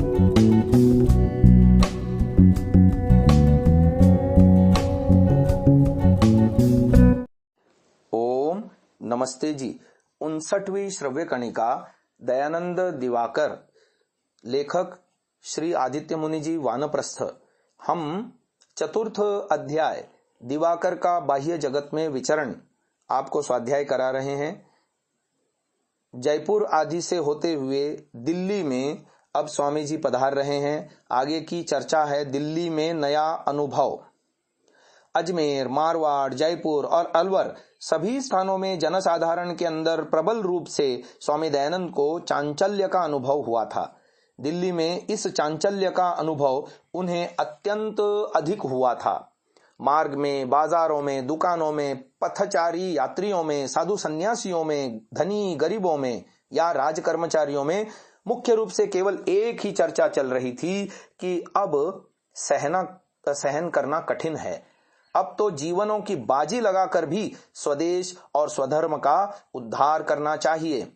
ओम नमस्ते जी। 59वीं श्रव्य कणिका दयानंद दिवाकर, लेखक श्री आदित्य मुनि जी, वानप्रस्थ। हम चतुर्थ अध्याय दिवाकर का बाह्य जगत में विचरण आपको स्वाध्याय करा रहे हैं। जयपुर आदि से होते हुए दिल्ली में अब स्वामी जी पधार रहे हैं। आगे की चर्चा है दिल्ली में नया अनुभव। अजमेर, मारवाड़, जयपुर और अलवर सभी स्थानों में जनसाधारण के अंदर प्रबल रूप से स्वामी दयानंद को चांचल्य का अनुभव हुआ था। दिल्ली में इस चांचल्य का अनुभव उन्हें अत्यंत अधिक हुआ था। मार्ग में, बाजारों में, दुकानों में, पथचारी यात्रियों में, साधु सन्यासियों में, धनी गरीबों में या राज कर्मचारियों में मुख्य रूप से केवल एक ही चर्चा चल रही थी कि अब सहन करना कठिन है। अब तो जीवनों की बाजी लगाकर भी स्वदेश और स्वधर्म का उद्धार करना चाहिए।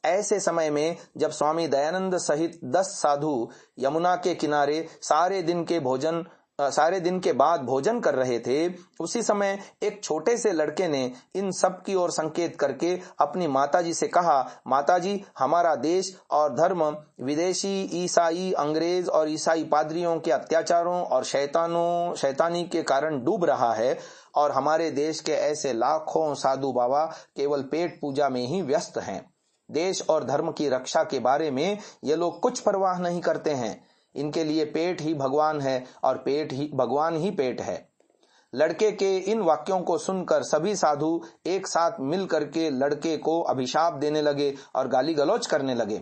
ऐसे समय में जब स्वामी दयानंद सहित 10 साधु यमुना के किनारे सारे दिन के बाद भोजन कर रहे थे, उसी समय एक छोटे से लड़के ने इन सब की ओर संकेत करके अपनी माताजी से कहा, माताजी, हमारा देश और धर्म विदेशी ईसाई, अंग्रेज और ईसाई पादरियों के अत्याचारों और शैतानी के कारण डूब रहा है और हमारे देश के ऐसे लाखों साधु बाबा केवल पेट पूजा में ही व्यस्त हैं। देश और धर्म की रक्षा के बारे में ये लोग कुछ परवाह नहीं करते हैं। इनके लिए पेट ही भगवान है और भगवान ही पेट है। लड़के के इन वाक्यों को सुनकर सभी साधु एक साथ मिल करके लड़के को अभिशाप देने लगे और गाली गलौज करने लगे।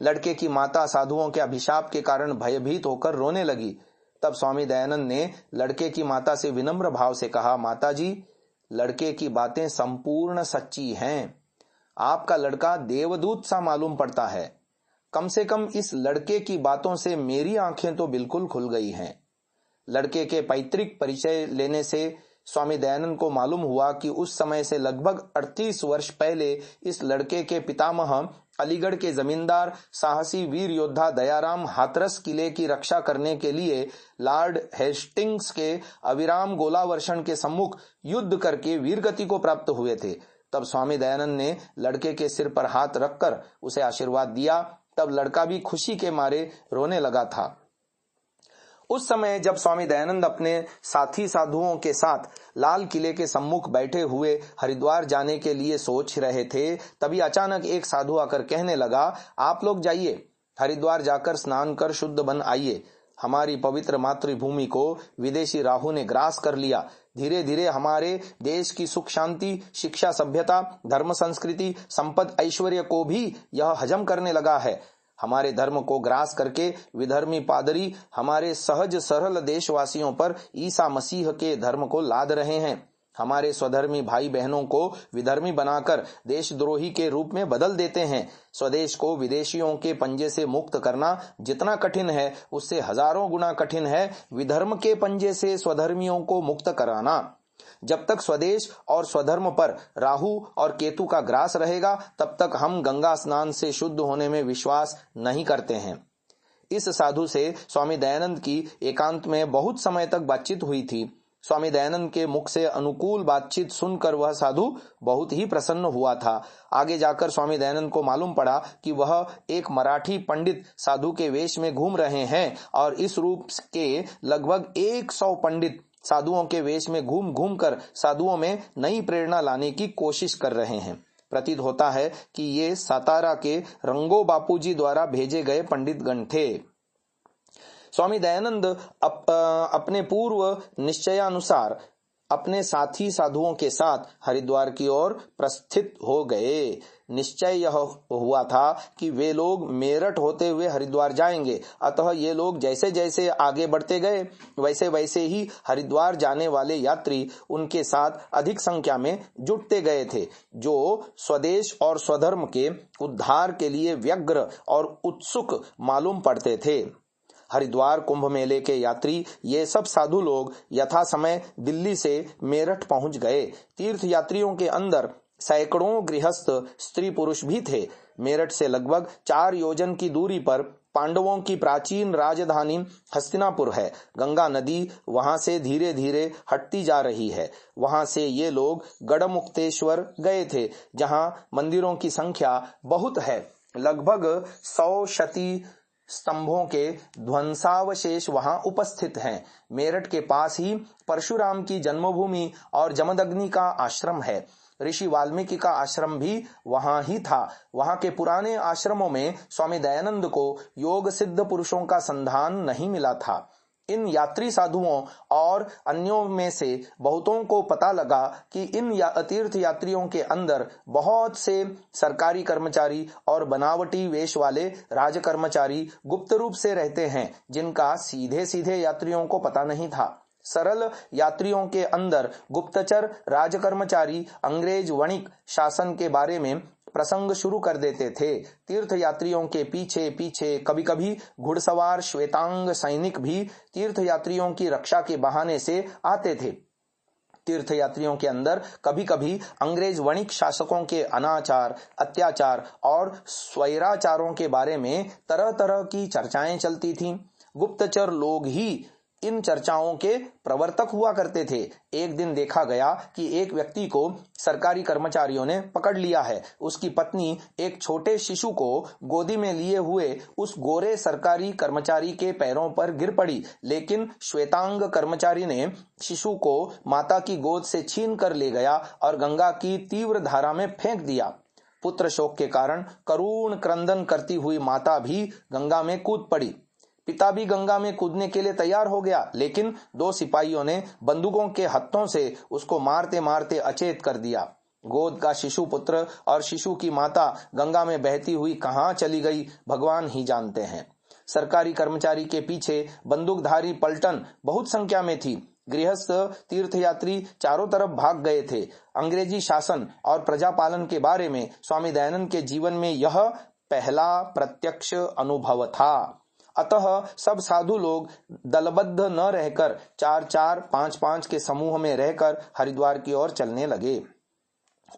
लड़के की माता साधुओं के अभिशाप के कारण भयभीत होकर रोने लगी। तब स्वामी दयानंद ने लड़के की माता से विनम्र भाव से कहा, माताजी, लड़के की बातें संपूर्ण सच्ची हैं। आपका लड़का देवदूत सा मालूम पड़ता है। कम से कम इस लड़के की बातों से मेरी आंखें तो बिल्कुल खुल गई हैं। लड़के के पैतृक परिचय लेने से स्वामी दयानंद को मालूम हुआ कि उस समय से लगभग 38 वर्ष पहले इस लड़के के पितामह अलीगढ़ के जमींदार साहसी वीर योद्धा दयाराम हाथरस किले की रक्षा करने के लिए लॉर्ड हेस्टिंग्स के अविराम गोलावर्षण के सम्मुख युद्ध करके वीरगति को प्राप्त हुए थे। तब स्वामी दयानंद ने लड़के के सिर पर हाथ रखकर उसे आशीर्वाद दिया। तब लड़का भी खुशी के मारे रोने लगा था। उस समय जब स्वामी दयानंद अपने साथी साधुओं के साथ लाल किले के सम्मुख बैठे हुए हरिद्वार जाने के लिए सोच रहे थे, तभी अचानक एक साधु आकर कहने लगा, आप लोग जाइए, हरिद्वार जाकर स्नान कर शुद्ध बन आइए। हमारी पवित्र मातृभूमि को विदेशी राहु ने ग्रास कर लिया। धीरे धीरे हमारे देश की सुख शांति, शिक्षा, सभ्यता, धर्म, संस्कृति, संपद, ऐश्वर्य को भी यह हजम करने लगा है। हमारे धर्म को ग्रास करके विधर्मी पादरी हमारे सहज सरल देशवासियों पर ईसा मसीह के धर्म को लाद रहे हैं। हमारे स्वधर्मी भाई बहनों को विधर्मी बनाकर देशद्रोही के रूप में बदल देते हैं। स्वदेश को विदेशियों के पंजे से मुक्त करना जितना कठिन है, उससे हजारों गुना कठिन है विधर्म के पंजे से स्वधर्मियों को मुक्त कराना। जब तक स्वदेश और स्वधर्म पर राहु और केतु का ग्रास रहेगा, तब तक हम गंगा स्नान से शुद्ध होने में विश्वास नहीं करते हैं। इस साधु से स्वामी दयानंद की एकांत में बहुत समय तक बातचीत हुई थी। स्वामी दयानंद के मुख से अनुकूल बातचीत सुनकर वह साधु बहुत ही प्रसन्न हुआ था। आगे जाकर स्वामी दयानंद को मालूम पड़ा कि वह एक मराठी पंडित साधु के वेश में घूम रहे हैं और इस रूप के लगभग 100 पंडित साधुओं के वेश में घूम घूम कर साधुओं में नई प्रेरणा लाने की कोशिश कर रहे हैं। प्रतीत होता है कि ये सातारा के रंगो बापूजी द्वारा भेजे गए पंडित गण थे। स्वामी दयानंद अपने पूर्व निश्चयानुसार अपने साथी साधुओं के साथ हरिद्वार की ओर प्रस्थित हो गए। निश्चय यह हुआ था कि वे लोग मेरठ होते हुए हरिद्वार जाएंगे। अतः ये लोग जैसे जैसे आगे बढ़ते गए, वैसे वैसे ही हरिद्वार जाने वाले यात्री उनके साथ अधिक संख्या में जुटते गए थे, जो स्वदेश और स्वधर्म के उद्धार के लिए व्यग्र और उत्सुक मालूम पड़ते थे। हरिद्वार कुंभ मेले के यात्री ये सब साधु लोग यथा समय दिल्ली से मेरठ पहुंच गए। तीर्थ यात्रियों के अंदर सैकड़ों गृहस्थ स्त्री पुरुष भी थे। मेरठ से लगभग 4 योजन की दूरी पर पांडवों की प्राचीन राजधानी हस्तिनापुर है। गंगा नदी वहां से धीरे धीरे हटती जा रही है। वहां से ये लोग गढ़मुक्तेश्वर गए थे, जहां मंदिरों की संख्या बहुत है। लगभग 100 शती स्तंभों के ध्वंसावशेष वहां उपस्थित हैं। मेरठ के पास ही परशुराम की जन्मभूमि और जमदग्नि का आश्रम है। ऋषि वाल्मीकि का आश्रम भी वहां ही था। वहां के पुराने आश्रमों में स्वामी दयानंद को योग सिद्ध पुरुषों का संधान नहीं मिला था। इन यात्री साधुओं और अन्यों में से बहुतों को पता लगा कि इन तीर्थ यात्रियों के अंदर बहुत से सरकारी कर्मचारी और बनावटी वेश वाले राज कर्मचारी गुप्त रूप से रहते हैं, जिनका सीधे सीधे यात्रियों को पता नहीं था। सरल यात्रियों के अंदर गुप्तचर राजकर्मचारी अंग्रेज वणिक शासन के बारे में प्रसंग शुरू कर देते थे। तीर्थ यात्रियों के पीछे पीछे कभी कभी घुड़सवार श्वेतांग सैनिक भी तीर्थ यात्रियों की रक्षा के बहाने से आते थे। तीर्थ यात्रियों के अंदर कभी कभी अंग्रेज वणिक शासकों के अनाचार, अत्याचार और स्वैराचारों के बारे में तरह तरह की चर्चाएं चलती थीं। गुप्तचर लोग ही इन चर्चाओं के प्रवर्तक हुआ करते थे। एक दिन देखा गया कि एक व्यक्ति को सरकारी कर्मचारियों ने पकड़ लिया है। उसकी पत्नी एक छोटे शिशु को गोदी में लिए हुए उस गोरे सरकारी कर्मचारी के पैरों पर गिर पड़ी, लेकिन श्वेतांग कर्मचारी ने शिशु को माता की गोद से छीन कर ले गया और गंगा की तीव्र धारा में फेंक दिया। पुत्र शोक के कारण करुण क्रंदन करती हुई माता भी गंगा में कूद पड़ी। पिता भी गंगा में कूदने के लिए तैयार हो गया, लेकिन 2 सिपाहियों ने बंदूकों के हत्थों से उसको मारते मारते अचेत कर दिया। गोद का शिशु पुत्र और शिशु की माता गंगा में बहती हुई कहां चली गई, भगवान ही जानते हैं। सरकारी कर्मचारी के पीछे बंदूकधारी पलटन बहुत संख्या में थी। गृहस्थ तीर्थयात्री चारों तरफ भाग गए थे। अंग्रेजी शासन और प्रजापालन के बारे में स्वामी दयानंद के जीवन में यह पहला प्रत्यक्ष अनुभव था। अतः सब साधु लोग दलबद्ध न रहकर 4-4, 5-5 के समूह में रहकर हरिद्वार की ओर चलने लगे।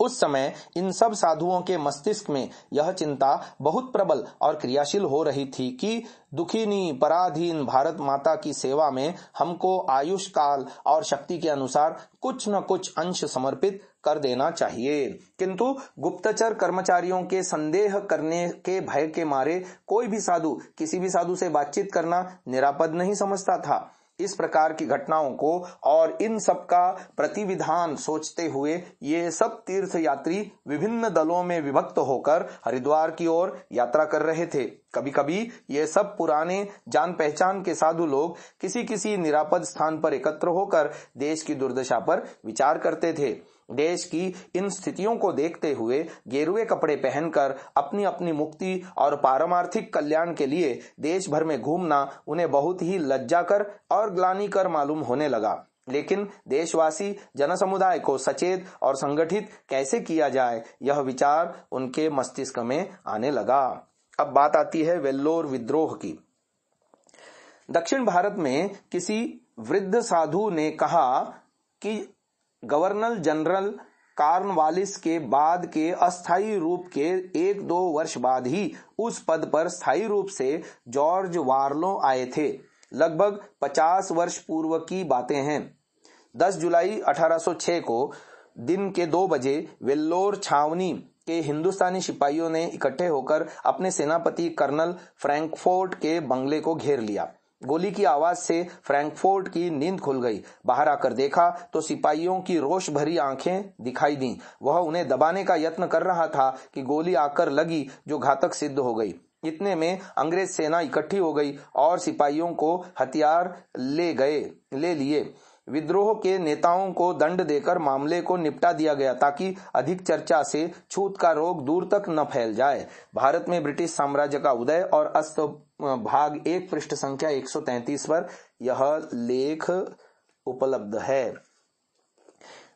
उस समय इन सब साधुओं के मस्तिष्क में यह चिंता बहुत प्रबल और क्रियाशील हो रही थी कि दुखिनी पराधीन भारत माता की सेवा में हमको आयुष काल और शक्ति के अनुसार कुछ न कुछ अंश समर्पित कर देना चाहिए। किंतु गुप्तचर कर्मचारियों के संदेह करने के भय के मारे कोई भी साधु किसी भी साधु से बातचीत करना निरापद नहीं समझता था। इस प्रकार की घटनाओं को और इन सब का प्रतिविधान सोचते हुए ये सब तीर्थ यात्री विभिन्न दलों में विभक्त होकर हरिद्वार की ओर यात्रा कर रहे थे। कभी कभी ये सब पुराने जान पहचान के साधु लोग किसी किसी निरापद स्थान पर एकत्र होकर देश की दुर्दशा पर विचार करते थे। देश की इन स्थितियों को देखते हुए गेरुए कपड़े पहनकर अपनी अपनी मुक्ति और पारमार्थिक कल्याण के लिए देश भर में घूमना उन्हें बहुत ही लज्जाकर और ग्लानिकर मालूम होने लगा। लेकिन देशवासी जनसमुदाय को सचेत और संगठित कैसे किया जाए, यह विचार उनके मस्तिष्क में आने लगा। अब बात आती है वेल्लोर विद्रोह की। दक्षिण भारत में किसी वृद्ध साधु ने कहा कि गवर्नर जनरल कॉर्नवालिस के बाद के अस्थायी रूप के 1-2 वर्ष बाद ही उस पद पर स्थायी रूप से जॉर्ज वार्लो आए थे। लगभग 50 वर्ष पूर्व की बातें हैं। 10 जुलाई 1806 को दिन के 2 बजे वेल्लोर छावनी के हिंदुस्तानी सिपाहियों ने इकट्ठे होकर अपने सेनापति कर्नल फ्रैंकफोर्ट के बंगले को घेर लिया। गोली की आवाज से फ्रैंकफोर्ट की नींद खुल गई। बाहर आकर देखा तो सिपाहियों की रोष भरी आंखें दिखाई दी। वह उन्हें दबाने का यत्न कर रहा था कि गोली आकर लगी, जो घातक सिद्ध हो गई। इतने में अंग्रेज सेना इकट्ठी हो गई और सिपाहियों को हथियार ले लिए। विद्रोह के नेताओं को दंड देकर मामले को निपटा दिया गया ताकि अधिक चर्चा से छूत का रोग दूर तक न फैल जाए। भारत में ब्रिटिश साम्राज्य का उदय और अस्त भाग 1 पृष्ठ संख्या 133 पर यह लेख उपलब्ध है।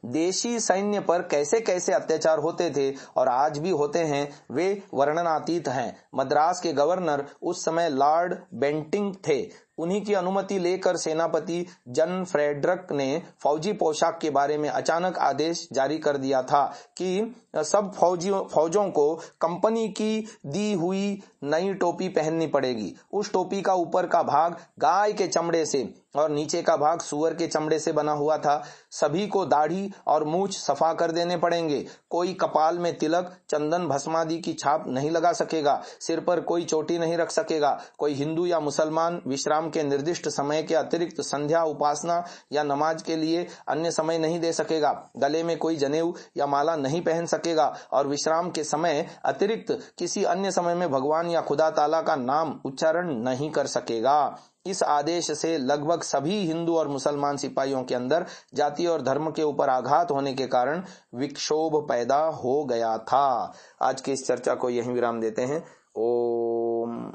देशी सैन्य पर कैसे कैसे अत्याचार होते थे और आज भी होते हैं, वे वर्णनातीत हैं। मद्रास के गवर्नर उस समय लॉर्ड बेंटिंग थे। उन्हीं की अनुमति लेकर सेनापति जन फ्रेडरिक ने फौजी पोशाक के बारे में अचानक आदेश जारी कर दिया था कि सब फौजों को कंपनी की दी हुई नई टोपी पहननी पड़ेगी। उस टोपी का ऊपर का भाग गाय के चमड़े से और नीचे का भाग सूअर के चमड़े से बना हुआ था। सभी को दाढ़ी और मूछ सफा कर देने पड़ेंगे। कोई कपाल में तिलक, चंदन, भस्मादि की छाप नहीं लगा सकेगा। सिर पर कोई चोटी नहीं रख सकेगा। कोई हिंदू या मुसलमान विश्राम के निर्दिष्ट समय के अतिरिक्त संध्या, उपासना या नमाज के लिए अन्य समय नहीं दे सकेगा। गले में कोई जनेऊ या माला नहीं पहन सकेगा और विश्राम के समय अतिरिक्त किसी अन्य समय में भगवान या खुदा ताला का नाम उच्चारण नहीं कर सकेगा। इस आदेश से लगभग सभी हिंदू और मुसलमान सिपाहियों के अंदर जाति और धर्म के ऊपर आघात होने के कारण विक्षोभ पैदा हो गया था। आज की इस चर्चा को यहीं विराम देते हैं। ओम।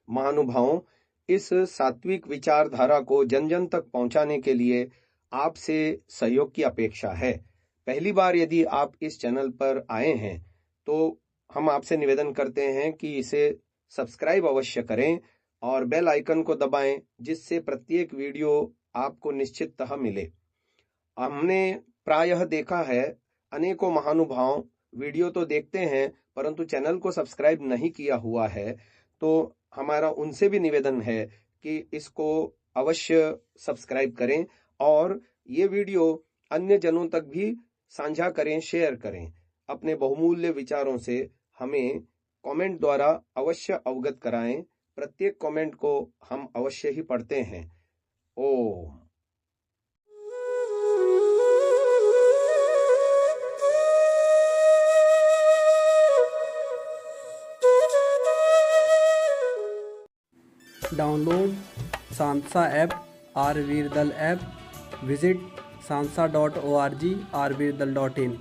महानुभावों, इस सात्विक विचारधारा को जन जन तक पहुंचाने के लिए आपसे सहयोग की अपेक्षा है। पहली बार यदि आप इस चैनल पर आए हैं तो हम आपसे निवेदन करते हैं कि इसे सब्सक्राइब अवश्य करें और बेल आइकन को दबाएं, जिससे प्रत्येक वीडियो आपको निश्चिततः मिले। हमने प्रायः देखा है अनेकों महानुभाव वीडियो तो देखते हैं परंतु चैनल को सब्सक्राइब नहीं किया हुआ है, तो हमारा उनसे भी निवेदन है कि इसको अवश्य सब्सक्राइब करें और ये वीडियो अन्य जनों तक भी साझा करें, शेयर करें। अपने बहुमूल्य विचारों से हमें कमेंट द्वारा अवश्य अवगत कराएं। प्रत्येक कमेंट को हम अवश्य ही पढ़ते हैं। ओम। डाउनलोड सांसा ऐप, आरवीरदल ऐप, विजिट sansa.org, rvirdal.in।